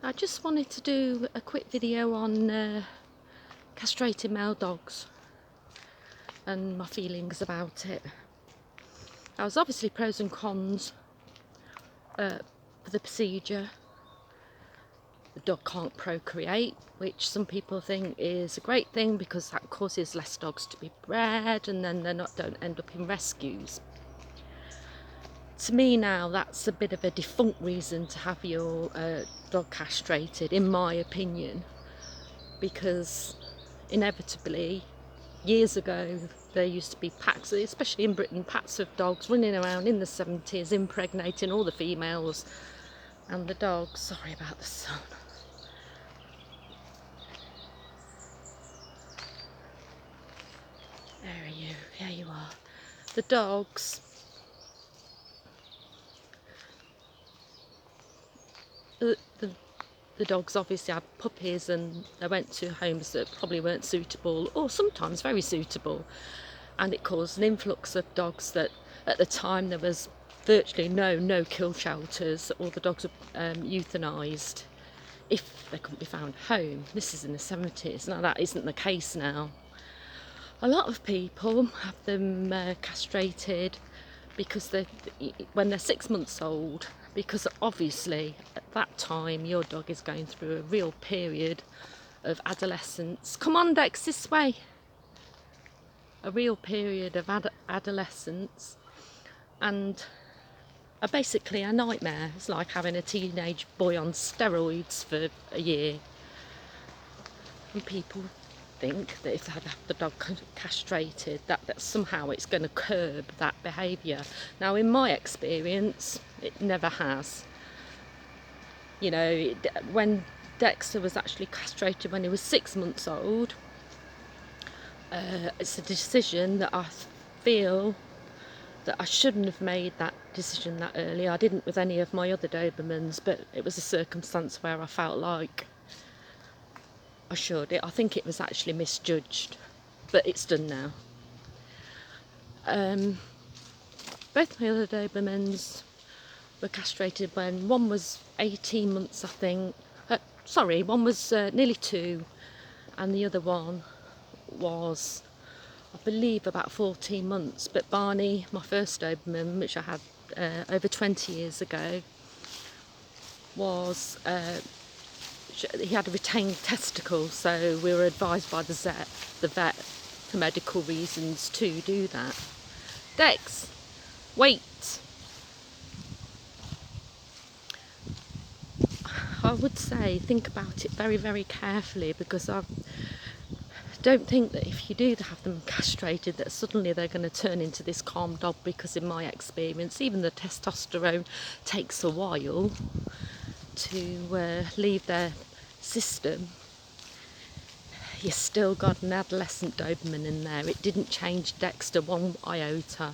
I just wanted to do a quick video on castrated male dogs and my feelings about it. Now, there's obviously pros and cons for the procedure. The dog can't procreate, which some people think is a great thing because that causes less dogs to be bred and then don't end up in rescues. To me now, that's a bit of a defunct reason to have your dog castrated, in my opinion, because inevitably, years ago, there used to be packs, especially in Britain, packs of dogs running around in the 70s, impregnating all the females and the dogs. Sorry about the sun. There are you, here you are. The dogs, the dogs obviously had puppies and they went to homes that probably weren't suitable, or sometimes very suitable, and it caused an influx of dogs that at the time there was virtually no kill shelters. All the dogs were euthanised if they couldn't be found a home. This is in the 70s. Now that isn't the case now. A lot of people have them castrated because when they're 6 months old, because obviously at that time your dog is going through a real period of adolescence. Come on, Dex, this way. A real period of adolescence, and are basically a nightmare. It's like having a teenage boy on steroids for a year. And people think that if they have the dog castrated, that somehow it's going to curb that behaviour. Now, in my experience, it never has. You know, when Dexter was actually castrated when he was 6 months old, it's a decision that I feel that I shouldn't have made that decision that early. I didn't with any of my other Dobermans, but it was a circumstance where I felt like I should. I think it was actually misjudged, but it's done now. Both my other Dobermans were castrated when one was 18 months, I think. One was nearly 2, and the other one was, I believe, about 14 months. But Barney, my first Doberman, which I had over 20 years ago, was he had a retained testicle, so we were advised by the vet for medical reasons to do that. Dex, wait. I would say think about it very, very carefully, because I don't think that if you do have them castrated that suddenly they're going to turn into this calm dog, because in my experience, even the testosterone takes a while to leave their system. You still got an adolescent Doberman in there. It didn't change Dexter one iota.